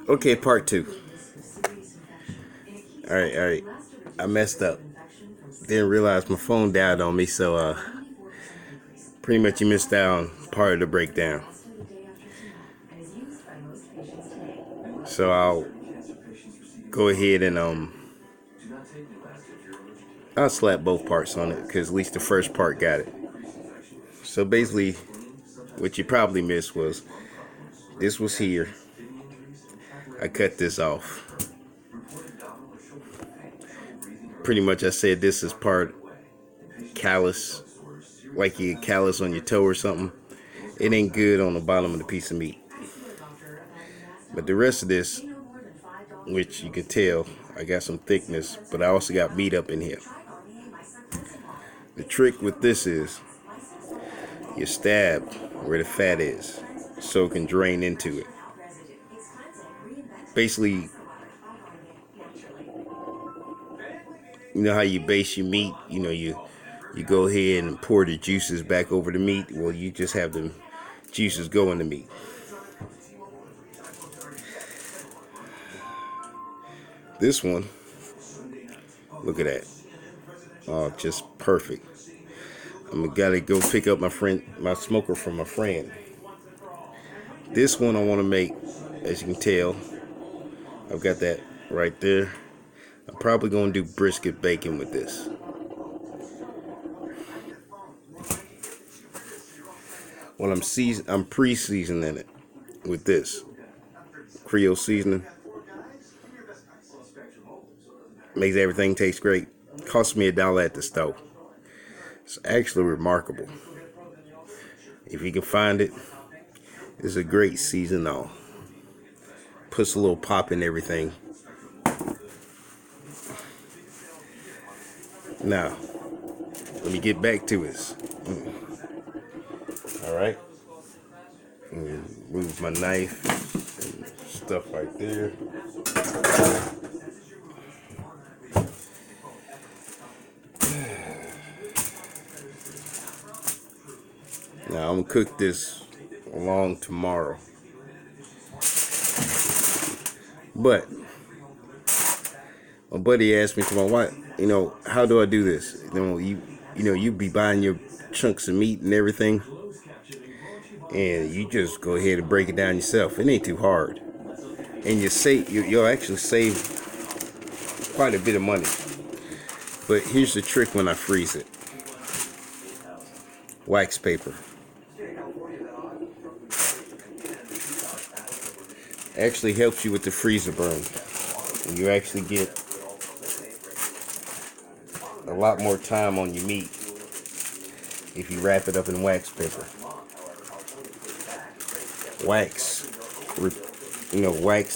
Okay, part two. Alright. I messed up. Didn't realize my phone died on me, so pretty much you missed out on part of the breakdown. So I'll go ahead and I'll slap both parts on it because at least the first part got it. So basically, what you probably missed was this was here. I cut this off. Pretty much I said this is part callus, like you callus on your toe or something. It ain't good on the bottom of the piece of meat. But the rest of this, which you can tell, I got some thickness, but I also got meat up in here. The trick with this is you stab where the fat is so it can drain into it. Basically, you know how you base your meat, you go ahead and pour the juices back over the meat. Well, you just have the juices go in the meat. This one, look at that. Oh, just perfect. I'm gotta go pick up my smoker from my friend. This one I want to make, as you can tell, I've got that right there. I'm probably gonna do brisket bacon with this. When I'm pre-seasoning it with this Creole seasoning. Makes everything taste great. Cost me $1 at the store. It's actually remarkable. If you can find it, it's a great seasonal. Puts a little pop in everything. Now, let me get back to this. Alright. Move my knife and stuff right there. Now I'm gonna cook this along tomorrow. But my buddy asked me tomorrow, "Why? How do I do this? You be buying your chunks of meat and everything, and you just go ahead and break it down yourself. It ain't too hard, and you'll actually save quite a bit of money. But here's the trick when I freeze it: wax paper. Actually helps you with the freezer burn. And you actually get a lot more time on your meat if you wrap it up in wax paper. Wax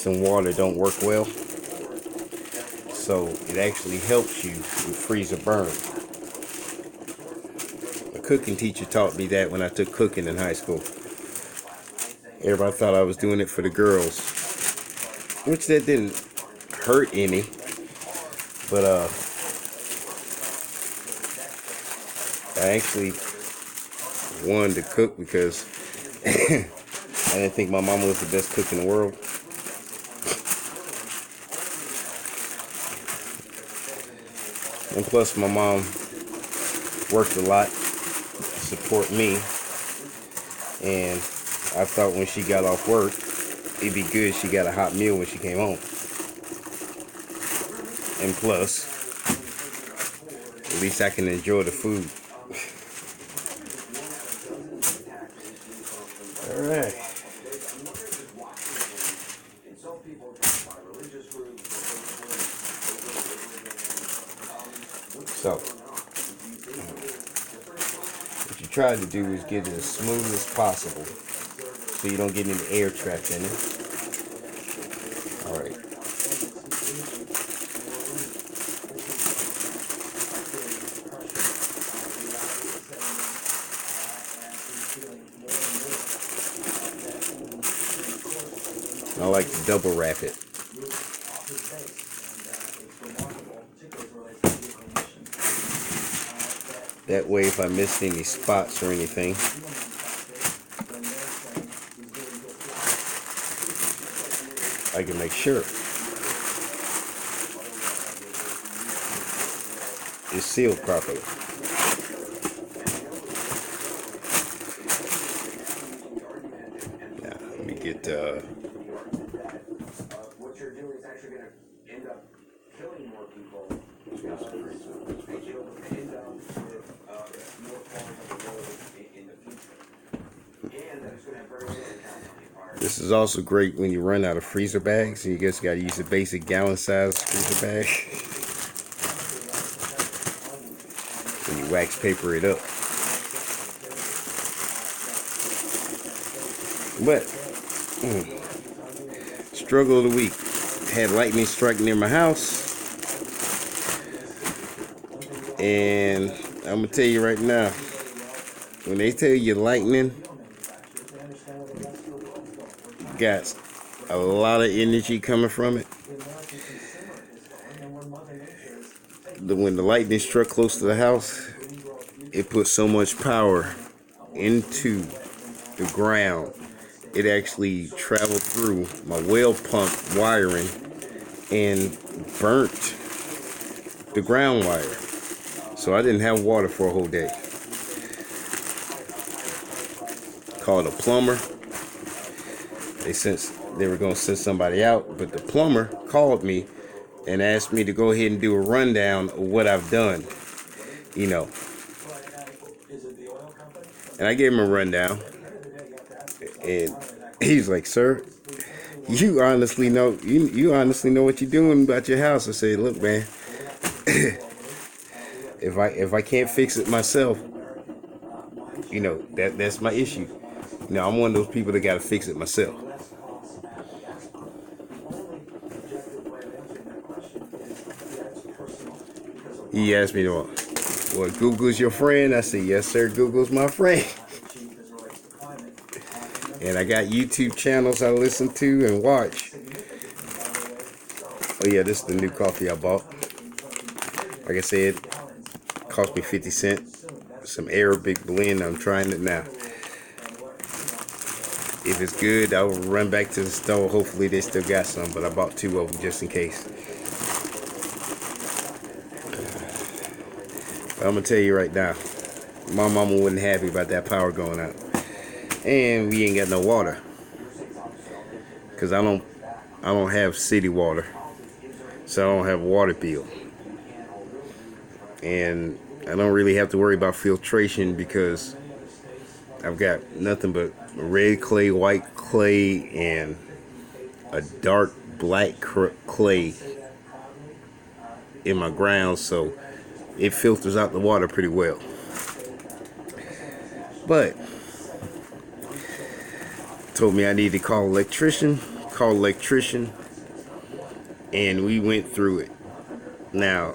and water don't work well, so it actually helps you with freezer burn. A cooking teacher taught me that when I took cooking in high school. Everybody thought I was doing it for the girls, which that didn't hurt any, but I actually wanted to cook because I didn't think my mama was the best cook in the world. And plus my mom worked a lot to support me, and I thought when she got off work, it'd be good she got a hot meal when she came home. And plus, at least I can enjoy the food. Alright. So, what you try to do is get it as smooth as possible, so you don't get any air trapped in it. Alright. I like to double wrap it. That way if I missed any spots or anything, I can make sure it's sealed properly. Now, let me get what you're doing is actually going to end up killing more people. End up with more falling on the road in the future. And that it's going to have very little impact on the environment. this is also great when you run out of freezer bags. You just got to use a basic gallon size freezer bag. And you wax paper it up. But struggle of the week. Had lightning strike near my house. And I'm going to tell you right now, when they tell you lightning got a lot of energy coming from it, when the lightning struck close to the house, it put so much power into the ground. It actually traveled through my well pump wiring and burnt the ground wire. So I didn't have water for a whole day. Called a plumber. They were going to send somebody out, but the plumber called me and asked me to go ahead and do a rundown of what I've done, you know. And I gave him a rundown. And he's like, "Sir, you honestly know what you're doing about your house." I said, "Look, man, if I can't fix it myself, you know, that's my issue. You know, I'm one of those people that gotta fix it myself." He asked me, "Well, Google's your friend?" I said, "Yes, sir, Google's my friend." And I got YouTube channels I listen to and watch. Oh yeah, this is the new coffee I bought. Like I said, it cost me 50 cents. Some Arabic blend. I'm trying it now. If it's good, I will run back to the store. Hopefully they still got some, but I bought 2 of them just in case. But I'm gonna tell you right now, my mama wasn't happy about that power going out. And we ain't got no water, cause I don't have city water, so I don't have a water bill, and I don't really have to worry about filtration because I've got nothing but red clay, white clay, and a dark black clay in my ground, so it filters out the water pretty well. But told me I need to call electrician, and we went through it. Now,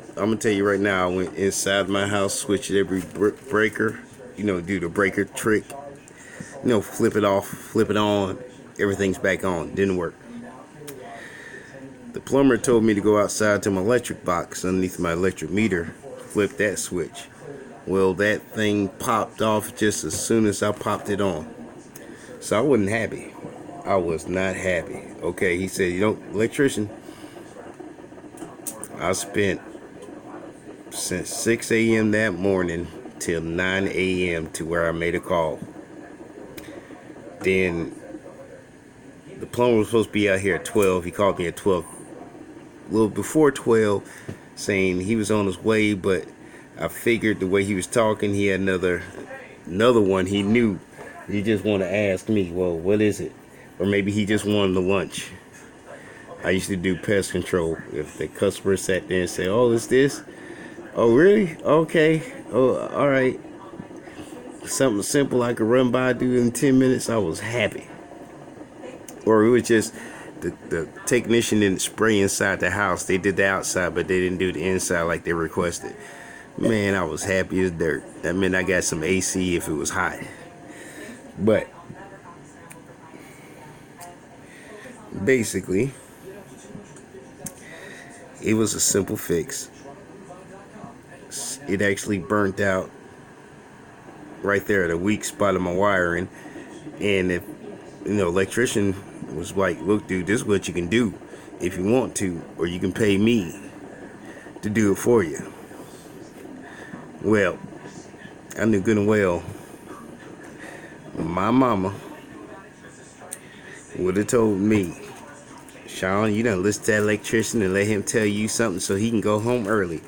I'm gonna tell you right now, I went inside my house, switched every breaker, you know, do the breaker trick, you know, flip it off, flip it on, everything's back on. Didn't work. The plumber told me to go outside to my electric box underneath my electric meter, flip that switch. Well, that thing popped off just as soon as I popped it on. So I wasn't happy. I was not happy. Okay, he said, "You know, electrician, I spent since 6 a.m. that morning till 9 a.m. to where I made a call." Then the plumber was supposed to be out here at 12. He called me at 12, a little before 12, saying he was on his way, but I figured the way he was talking, he had another one he knew. He just wanted to ask me, "Well, what is it?" Or maybe he just wanted the lunch. I used to do pest control. If the customer sat there and said, "Oh, it's this? Oh, really? Okay. Oh, all right." Something simple I could run by, do in 10 minutes, I was happy. Or it was just the technician didn't spray inside the house. They did the outside, but they didn't do the inside like they requested. Man, I was happy as dirt. That meant I got some AC if it was hot. But basically, it was a simple fix. It actually burnt out right there at a weak spot of my wiring. And if, you know, electrician was like, look, dude, this is what you can do if you want to, or you can pay me to do it for you. Well, I knew good and well my mama would have told me, Sean, you done listen to that electrician and let him tell you something so he can go home early.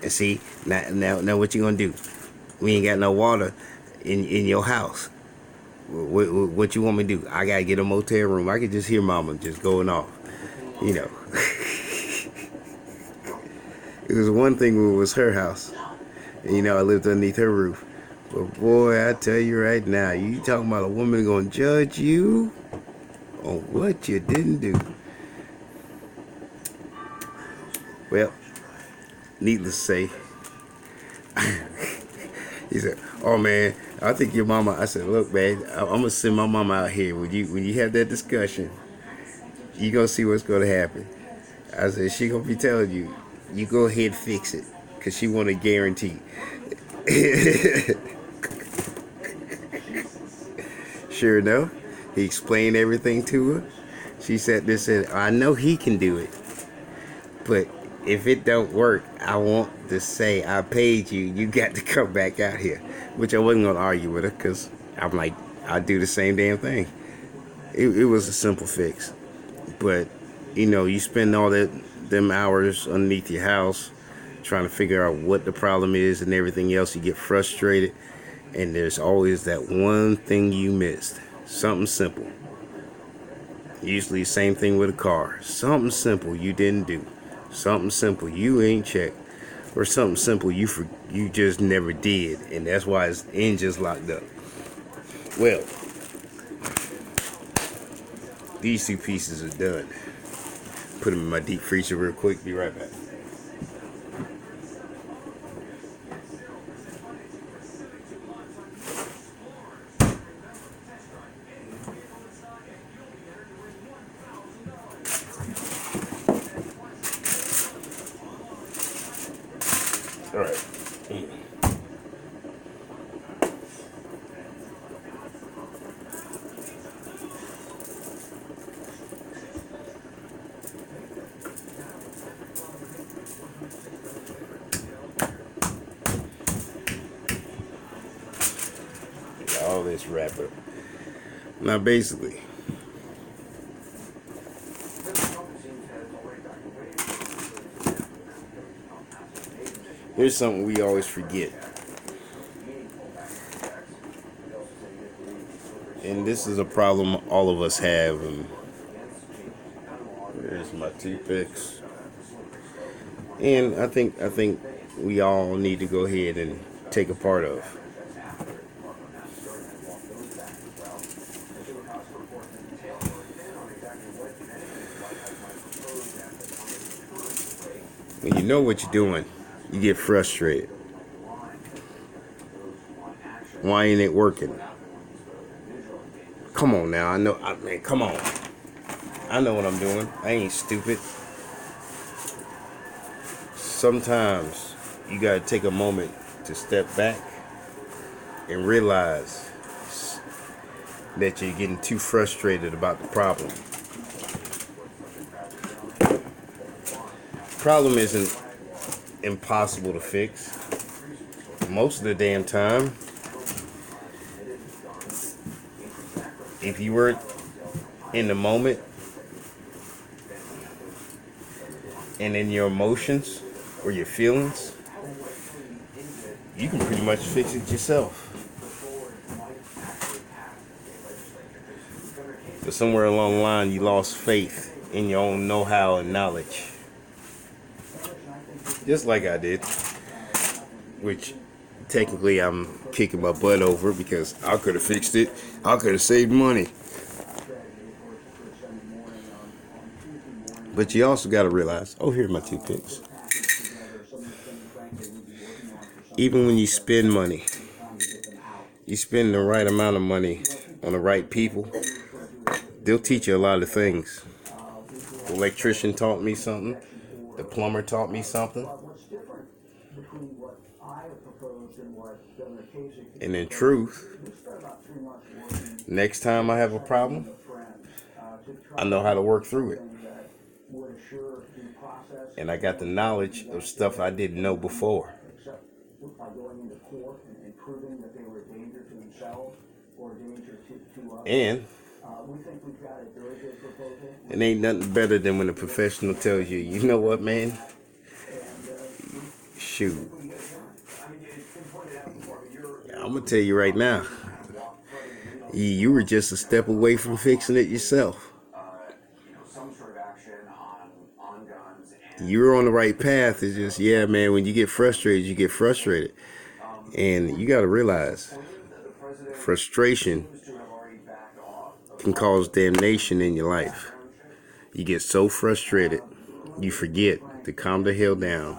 And see, now what you gonna do? We ain't got no water in your house. What you want me to do? I gotta get a motel room. I could just hear mama just going off. You know, it was one thing when it was her house. And, you know, I lived underneath her roof. But boy, I tell you right now, you talking about a woman gonna judge you on what you didn't do. Well, needless to say, he said, "Oh man, I think your mama." I said, "Look, man, I'm gonna send my mama out here. When you have that discussion, you gonna see what's gonna happen." I said, "She gonna be telling you, you go ahead and fix it, cause she want a guarantee." Sure enough, he explained everything to her. She said, "This said, I know he can do it, but if it don't work, I want to say I paid you. You got to come back out here." Which I wasn't gonna argue with her, cause I'm like, I do the same damn thing. It was a simple fix, but you know, you spend all them hours underneath your house trying to figure out what the problem is and everything else. You get frustrated, and there's always that one thing you missed. Something simple. Usually, same thing with a car. Something simple you didn't do. Something simple you ain't checked, or something simple you just never did, and that's why his engine's locked up. Well, these two pieces are done. Put them in my deep freezer real quick. Be right back. All right. All this wrapper. Now, basically, here's something we always forget. And this is a problem all of us have. And there's my toothpicks. And I think we all need to go ahead and take a part of. When you know what you're doing, you get frustrated. Why ain't it working? Come on now, man, come on. I know what I'm doing. I ain't stupid. Sometimes you gotta take a moment to step back and realize that you're getting too frustrated about the problem. Problem isn't impossible to fix. Most of the damn time, if you weren't in the moment and in your emotions or your feelings, you can pretty much fix it yourself. But somewhere along the line, you lost faith in your own know-how and knowledge. Just like I did. Which, technically, I'm kicking my butt over because I could have fixed it. I could have saved money. But you also got to realize, oh, here are my toothpicks. Even when you spend money, you spend the right amount of money on the right people, they'll teach you a lot of things. The electrician taught me something. The plumber taught me something. And in truth, next time I have a problem, I know how to work through it. And I got the knowledge of stuff I didn't know before. And it ain't nothing better than when a professional tells you, you know what, man? Shoot. I'm going to tell you right now, you were just a step away from fixing it yourself. You're on the right path. It's just, yeah, man, when you get frustrated, you get frustrated. And you got to realize frustration can cause damnation in your life. You get so frustrated, you forget to calm the hell down,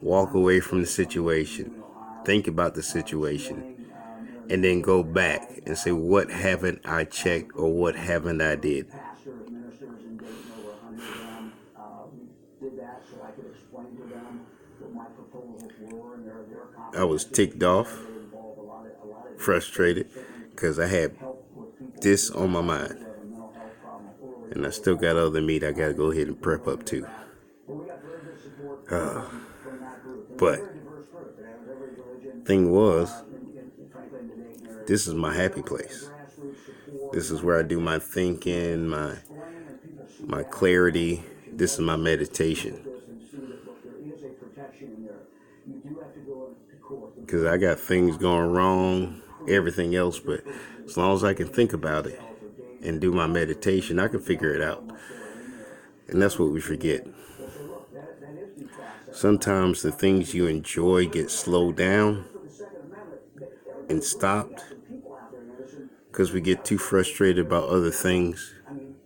walk away from the situation, think about the situation, and then go back and say, what haven't I checked or what haven't I did? I was ticked off, frustrated, because I had this on my mind. And I still got other meat I got to go ahead and prep up too. But thing was, this is my happy place. This is where I do my thinking, my clarity. This is my meditation. Because I got things going wrong, everything else, but as long as I can think about it and do my meditation, I can figure it out. And that's what we forget. Sometimes the things you enjoy get slowed down and stopped because we get too frustrated about other things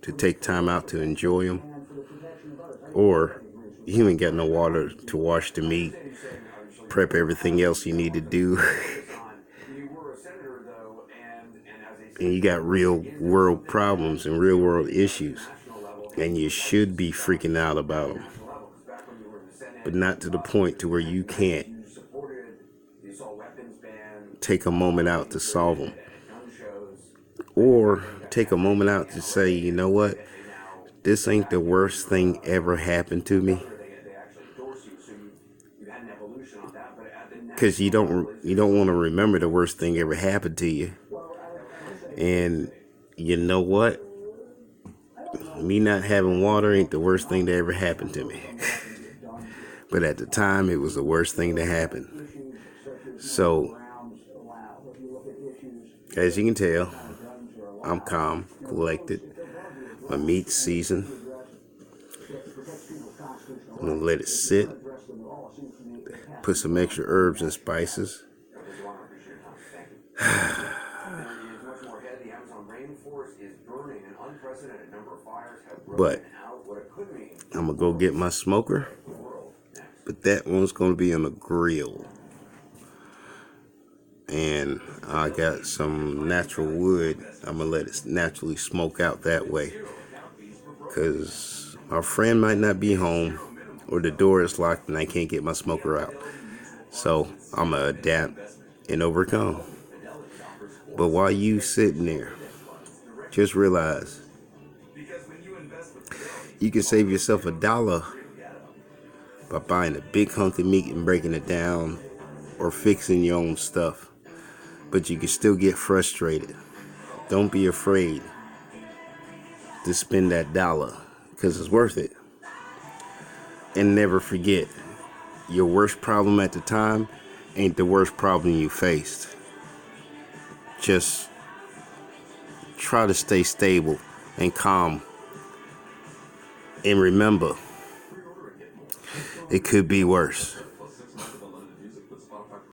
to take time out to enjoy them. Or you ain't got no water to wash the meat, prep everything else you need to do. And you got real world problems and real world issues. And you should be freaking out about them. But not to the point to where you can't take a moment out to solve them. Or take a moment out to say, you know what? This ain't the worst thing ever happened to me. Because you don't want to remember the worst thing ever happened to you. And you know what? Me not having water ain't the worst thing that ever happened to me. But at the time, it was the worst thing that happened. So, as you can tell, I'm calm, collected. My meat's seasoned. I'm going to let it sit. Put some extra herbs and spices. But I'm going to go get my smoker. But that one's going to be on the grill. And I got some natural wood. I'm going to let it naturally smoke out that way. Because our friend might not be home, or the door is locked and I can't get my smoker out. So I'm going to adapt and overcome. But while you sitting there, just realize you can save yourself $1 by buying a big hunk of meat and breaking it down, or fixing your own stuff. But you can still get frustrated. Don't be afraid to spend that $1, because it's worth it. And never forget, your worst problem at the time ain't the worst problem you faced. Just try to stay stable and calm. And remember, it could be worse.